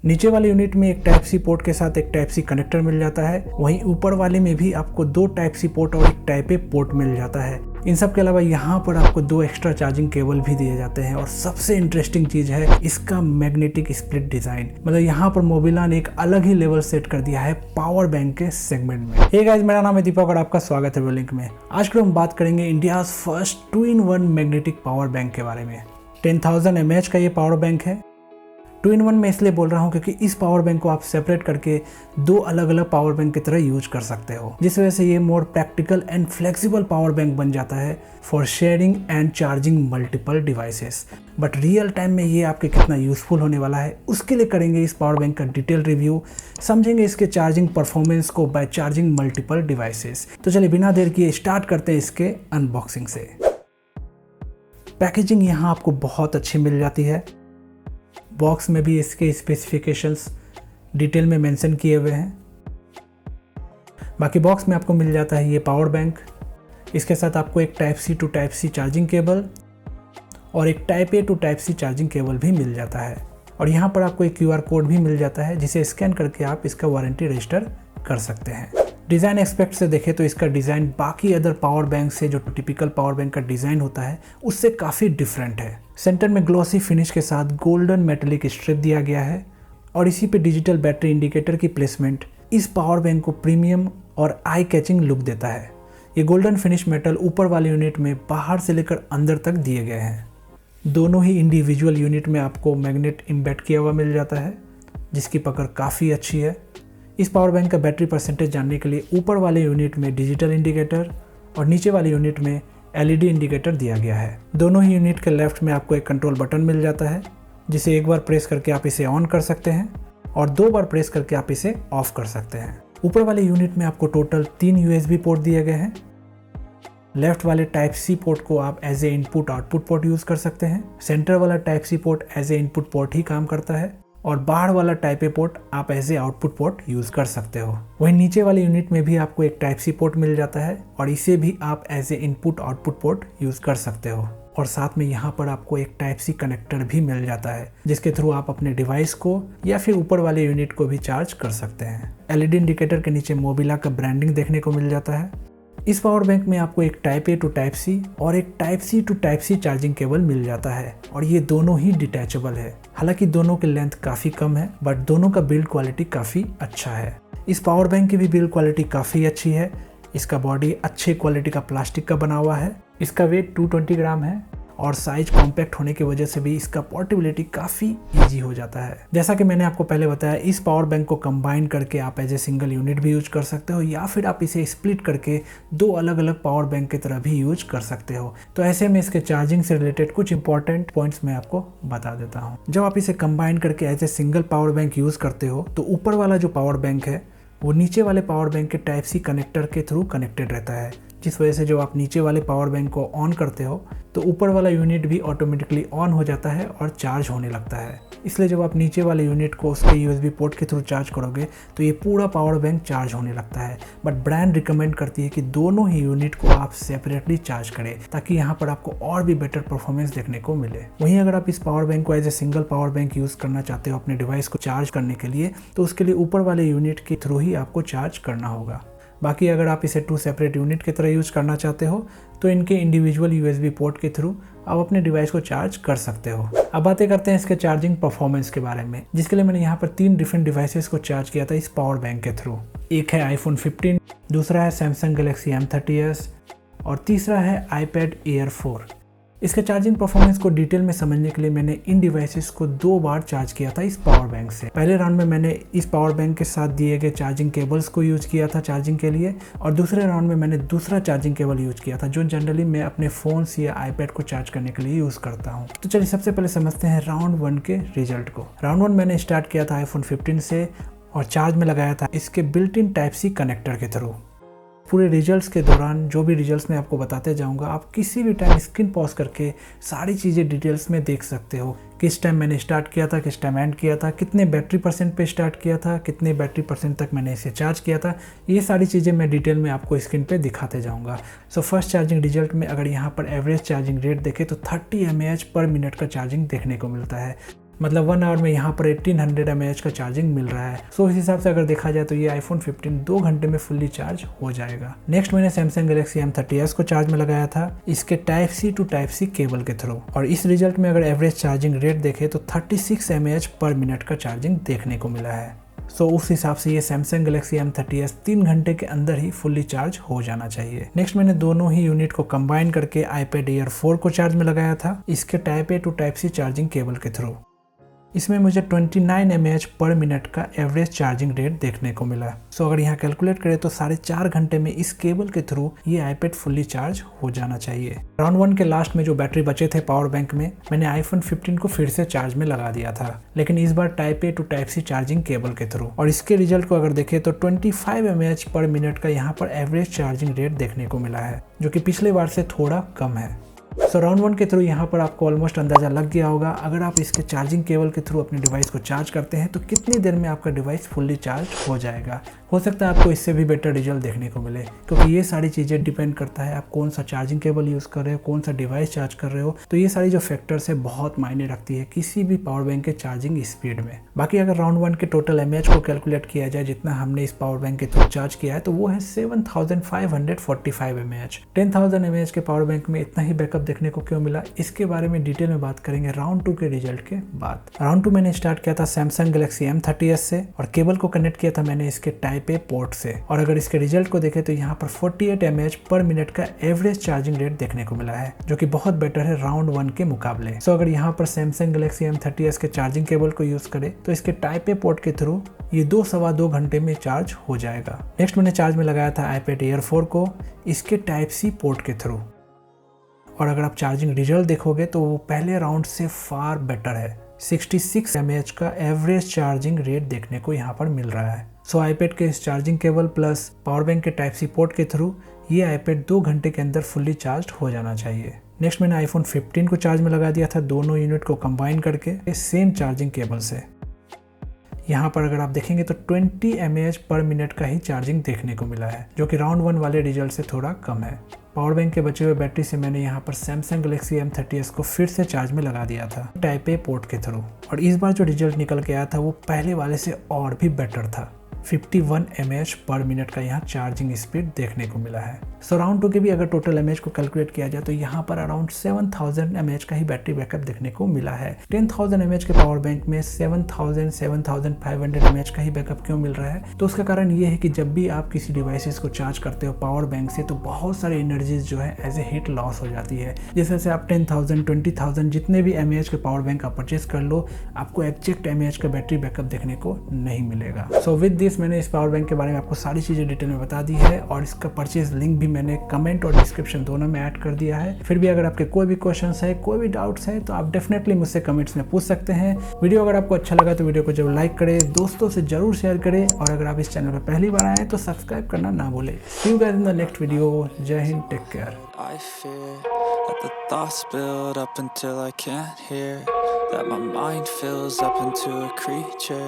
नीचे वाले यूनिट में एक टाइप सी पोर्ट के साथ एक टाइप सी कनेक्टर मिल जाता है, वहीं ऊपर वाले में भी आपको दो टाइप सी पोर्ट और एक टाइप ए पोर्ट मिल जाता है। इन सब के अलावा यहाँ पर आपको दो एक्स्ट्रा चार्जिंग केबल भी दिए जाते हैं और सबसे इंटरेस्टिंग चीज़ है इसका मैग्नेटिक स्प्लिट डिज़ाइन। मतलब यहाँ पर मोबिला ने एक अलग ही लेवल सेट कर दिया है पावर बैंक के सेगमेंट में। हे गाइस, मेरा नाम है दीपक और आपका स्वागत है लिंक में। आज के हम बात करेंगे India first 2-in-1 magnetic power bank के बारे में। 10,000 mAh का ये पावर बैंक है। 2-in-1 में इसलिए बोल रहा हूँ क्योंकि इस पावर बैंक को आप सेपरेट करके दो अलग अलग पावर बैंक की तरह यूज कर सकते हो, जिस वजह से ये more practical and flexible power bank बन जाता है for sharing and charging multiple devices. But real time में ये आपके कितना यूजफुल होने वाला है उसके लिए करेंगे इस पावर बैंक का डिटेल रिव्यू, समझेंगे इसके चार्जिंग परफॉर्मेंस को बाय चार्जिंग मल्टीपल डिवाइसेस। तो चलिए बिना देर किए स्टार्ट करते हैं इसके अनबॉक्सिंग से। पैकेजिंग यहाँ आपको बहुत अच्छी मिल जाती है। बॉक्स में भी इसके स्पेसिफिकेशंस डिटेल में मेंशन किए हुए हैं। बाकी बॉक्स में आपको मिल जाता है ये पावर बैंक। इसके साथ आपको एक type C to type C charging cable और एक type A to type C charging cable भी मिल जाता है। और यहाँ पर आपको एक QR कोड भी मिल जाता है जिसे स्कैन करके आप इसका वारंटी रजिस्टर कर सकते हैं। डिज़ाइन एस्पेक्ट से देखें तो इसका डिज़ाइन बाकी अदर पावर बैंक से जो टिपिकल पावर बैंक का डिज़ाइन होता है उससे काफ़ी डिफरेंट है। सेंटर में ग्लॉसी फिनिश के साथ गोल्डन मेटेलिक स्ट्रिप दिया गया है और इसी पे डिजिटल बैटरी इंडिकेटर की प्लेसमेंट इस पावर बैंक को प्रीमियम और आई कैचिंग लुक देता है। ये गोल्डन फिनिश मेटल ऊपर वाले यूनिट में बाहर से लेकर अंदर तक दिए गए हैं। दोनों ही इंडिविजुअल यूनिट में आपको मैग्नेट इम्बेड किया हुआ मिल जाता है जिसकी पकड़ काफ़ी अच्छी है। इस पावर बैंक का बैटरी परसेंटेज जानने के लिए ऊपर वाले यूनिट में डिजिटल इंडिकेटर और नीचे वाले यूनिट में LED इंडिकेटर दिया गया है। दोनों ही यूनिट के लेफ्ट में आपको एक कंट्रोल बटन मिल जाता है जिसे एक बार प्रेस करके आप इसे ऑन कर सकते हैं और दो बार प्रेस करके आप इसे ऑफ कर सकते हैं। ऊपर वाले यूनिट में आपको टोटल 3 USB पोर्ट दिए गए हैं। लेफ्ट वाले टाइप सी पोर्ट को आप as a input output port use कर सकते हैं। सेंटर वाला type C port as a input port ही काम करता है और बाहर वाला टाइप ए पोर्ट आप as a output port use कर सकते हो। वहीं नीचे वाले यूनिट में भी आपको एक टाइप सी पोर्ट मिल जाता है और इसे भी आप as a input output port use कर सकते हो। और साथ में यहाँ पर आपको एक टाइप सी कनेक्टर भी मिल जाता है जिसके थ्रू आप अपने डिवाइस को या फिर ऊपर वाले यूनिट को भी चार्ज कर सकते हैं। LED इंडिकेटर के नीचे मोबिला का ब्रांडिंग देखने को मिल जाता है। इस पावर बैंक में आपको एक type A to type C और एक type C to type C charging cable मिल जाता है और ये दोनों ही डिटैचेबल है। हालांकि दोनों की लेंथ काफ़ी कम है बट दोनों का बिल्ड क्वालिटी काफ़ी अच्छा है। इस पावर बैंक की भी बिल्ड क्वालिटी काफ़ी अच्छी है। इसका बॉडी अच्छे क्वालिटी का प्लास्टिक का बना हुआ है। इसका वेट 220 ग्राम है और साइज कॉम्पैक्ट होने की वजह से भी इसका पोर्टेबिलिटी काफ़ी इजी हो जाता है। जैसा कि मैंने आपको पहले बताया, इस पावर बैंक को कंबाइन करके आप एज ए सिंगल यूनिट भी यूज कर सकते हो या फिर आप इसे स्प्लिट करके दो अलग अलग पावर बैंक की तरह भी यूज कर सकते हो। तो ऐसे में इसके चार्जिंग से रिलेटेड कुछ इंपॉर्टेंट पॉइंट्स मैं आपको बता देता हूँ। जब आप इसे कंबाइन करके as a single power bank use करते हो तो ऊपर वाला जो पावर बैंक है वो नीचे वाले पावर बैंक के टाइप सी कनेक्टर के थ्रू कनेक्टेड रहता है, जिस वजह से जब आप नीचे वाले पावर बैंक को ऑन करते हो तो ऊपर वाला यूनिट भी ऑटोमेटिकली ऑन हो जाता है और चार्ज होने लगता है। इसलिए जब आप नीचे वाले यूनिट को उसके USB पोर्ट के थ्रू चार्ज करोगे तो ये पूरा पावर बैंक चार्ज होने लगता है। बट ब्रांड रिकमेंड करती है कि दोनों ही यूनिट को आप सेपरेटली चार्ज करें ताकि यहाँ पर आपको और भी बेटर परफॉर्मेंस देखने को मिले। वहीं अगर आप इस पावर बैंक को as a single power bank use करना चाहते हो अपने डिवाइस को चार्ज करने के लिए तो उसके लिए ऊपर वाले यूनिट के थ्रू ही आपको चार्ज करना होगा। बाकी अगर आप इसे 2 सेपरेट यूनिट की तरह यूज करना चाहते हो तो इनके इंडिविजुअल USB पोर्ट के थ्रू आप अपने डिवाइस को चार्ज कर सकते हो। अब बातें करते हैं इसके चार्जिंग परफॉर्मेंस के बारे में, जिसके लिए मैंने यहाँ पर 3 डिफरेंट डिवाइसेस को चार्ज किया था इस पावर बैंक के थ्रू। एक है iPhone 15, दूसरा है Samsung Galaxy M30s और तीसरा है iPad Air 4। इसके चार्जिंग परफॉर्मेंस को डिटेल में समझने के लिए मैंने इन डिवाइसेस को 2 बार चार्ज किया था इस पावर बैंक से। पहले राउंड में मैंने इस पावर बैंक के साथ दिए गए चार्जिंग केबल्स को यूज किया था चार्जिंग के लिए और दूसरे राउंड में मैंने दूसरा चार्जिंग केबल यूज किया था जो जनरली मैं अपने फ़ोन्स या iPad को चार्ज करने के लिए यूज़ करता हूँ। तो चलिए सबसे पहले समझते हैं राउंड 1 के रिजल्ट को। राउंड 1 मैंने स्टार्ट किया था iPhone 15 से और चार्ज में लगाया था इसके built in type C connector के थ्रू। पूरे रिजल्ट्स के दौरान जो भी रिजल्ट्स मैं आपको बताते जाऊंगा आप किसी भी टाइम स्क्रीन पॉज करके सारी चीज़ें डिटेल्स में देख सकते हो। किस टाइम मैंने स्टार्ट किया था, किस टाइम एंड किया था, कितने बैटरी परसेंट पे स्टार्ट किया था, कितने बैटरी परसेंट तक मैंने इसे चार्ज किया था, ये सारी चीज़ें मैं डिटेल में आपको स्क्रीन पे दिखाते जाऊंगा। सो फर्स्ट चार्जिंग रिजल्ट में अगर यहाँ पर एवरेज चार्जिंग रेट देखें तो 30 mAh पर मिनट का चार्जिंग देखने को मिलता है। मतलब 1 आवर में यहाँ पर 1800 mAh का चार्जिंग मिल रहा है। सो इस हिसाब से अगर देखा जाए तो ये आईफोन 15 2 घंटे में फुल्ली चार्ज हो जाएगा। नेक्स्ट मैंने सैमसंग गैलेक्सी M30s को चार्ज में लगाया था इसके type C to type C cable के थ्रू, और इस रिजल्ट में अगर एवरेज चार्जिंग रेट देखे तो 36 mAh पर मिनट का चार्जिंग देखने को मिला है। सो उस हिसाब से ये सैमसंग गैलेक्सी M30s 3 घंटे के अंदर ही फुल्ली चार्ज हो जाना चाहिए। नेक्स्ट मैंने दोनों ही यूनिट को कंबाइन करके आईपैड एयर 4 को चार्ज में लगाया था इसके type A to type C charging cable के थ्रू। इसमें मुझे 29 mAh पर मिनट का एवरेज चार्जिंग रेट देखने को मिला। सो अगर यहाँ कैलकुलेट करें तो 4.5 घंटे में इस केबल के थ्रू ये आईपैड फुल्ली चार्ज हो जाना चाहिए। राउंड 1 के लास्ट में जो बैटरी बचे थे पावर बैंक में, मैंने आईफोन 15 को फिर से चार्ज में लगा दिया था, लेकिन इस बार type A to type C charging cable के थ्रू, और इसके रिजल्ट को अगर देखें तो 25 mAh पर मिनट का यहाँ पर एवरेज चार्जिंग रेट देखने को मिला है, जो कि पिछले बार से थोड़ा कम है। सो राउंड 1 के थ्रू यहाँ पर आपको ऑलमोस्ट अंदाजा लग गया होगा अगर आप इसके चार्जिंग केबल के थ्रू अपने डिवाइस को चार्ज करते हैं तो कितनी देर में आपका डिवाइस फुल्ली चार्ज हो जाएगा। हो सकता है आपको इससे भी बेटर रिजल्ट देखने को मिले, क्योंकि ये सारी चीज़ें डिपेंड करता है आप कौन सा चार्जिंग केबल यूज़ कर रहे हो, कौन सा डिवाइस चार्ज कर रहे हो। तो ये सारी जो फैक्टर्स है बहुत मायने रखती है किसी भी पावर बैंक के चार्जिंग स्पीड में। बाकी अगर राउंड 1 के टोटल mAh को कैलकुलेट किया जाए जितना हमने इस पावर बैंक के थ्रू चार्ज किया है तो वो है 7545 mAh। 10,000 mAh के पावर बैंक में इतना ही बैकअप देखने को क्यों मिला, इसके बारे में डिटेल में बात करेंगे राउंड 2 के रिजल्ट के बाद। राउंड 2 मैंने स्टार्ट किया था सैमसंग गैलेक्सी M30s से, और केबल को कनेक्ट किया था मैंने इसके टाइप ए पोर्ट से, और अगर इसके रिजल्ट को देखें तो यहाँ पर 48 mAh पर मिनट का एवरेज चार्जिंग रेट देखने को मिला है, जो कि बहुत बेटर है राउंड 1 के मुकाबले। सो अगर यहाँ पर सैमसंग गैलेक्सी M30s के चार्जिंग केबल को यूज करें तो इसके टाइप ए पोर्ट के थ्रू ये 2-2.25 घंटे में चार्ज हो जाएगा। नेक्स्ट मैंने चार्ज में लगाया था आईपैड एयर 4 को इसके टाइप सी पोर्ट के थ्रू, और अगर आप चार्जिंग रिजल्ट देखोगे तो वो पहले राउंड से फार बेटर है। 66 mAh का एवरेज चार्जिंग रेट देखने को यहाँ पर मिल रहा है। सो आईपैड के इस charging cable plus power bank के टाइप सी पोर्ट के थ्रू ये आईपैड 2 घंटे के अंदर फुल्ली चार्ज हो जाना चाहिए। नेक्स्ट मैंने आईफोन 15 को चार्ज में लगा दिया था दोनों यूनिट को कंबाइन करके सेम चार्जिंग केबल से। यहाँ पर अगर आप देखेंगे तो 20 mAh पर मिनट का ही चार्जिंग देखने को मिला है, जो कि राउंड 1 वाले रिजल्ट से थोड़ा कम है। पावर बैंक के बचे हुए बैटरी से मैंने यहाँ पर सैमसंग गैलेक्सी M30s को फिर से चार्ज में लगा दिया था टाइप ए पोर्ट के थ्रू, और इस बार जो रिजल्ट निकल के आया था वो पहले वाले से और भी बेटर था। 51 mAh पर मिनट का यहाँ चार्जिंग स्पीड देखने को मिला है। सो राउंड 2 के भी अगर टोटल mAh को कैलकुलेट किया जाए तो यहाँ पर अराउंड 7000 mAh का ही बैटरी बैकअप देखने को मिला है। 10,000 mAh के पावर बैंक में 7500 mAh का ही बैकअप क्यों मिल रहा है, तो उसका कारण ये है कि जब भी आप किसी डिवाइसेस को चार्ज करते हो पावर बैंक से तो बहुत सारे एनर्जीज जो है एज ए हीट लॉस हो जाती है। जैसे आप 10,000 20,000 जितने भी mAh के पावर बैंक आप परचेज कर लो, आपको एग्जैक्ट mAh का बैटरी बैकअप देखने को नहीं मिलेगा। सो विद दिस मैंने इस पावर बैंक के बारे में आपको सारी चीज़ें डिटेल में बता दी है, और इसका परचेज लिंक भी मैंने कमेंट और डिस्क्रिप्शन दोनों में ऐड कर दिया है। फिर भी अगर आपके कोई भी क्वेश्चंस है, कोई भी डाउट्स है तो आप डेफिनेटली मुझसे कमेंट्स में पूछ सकते हैं। वीडियो अगर आपको अच्छा लगा तो वीडियो को जरूर लाइक करें, दोस्तों से जरूर शेयर करें, और अगर आप इस चैनल पर पहली बार आए तो सब्सक्राइब करना ना भूलें। See you guys in the next video. जय Hind, take care. The thoughts build up until I can't hear, that my mind fills up into a creature.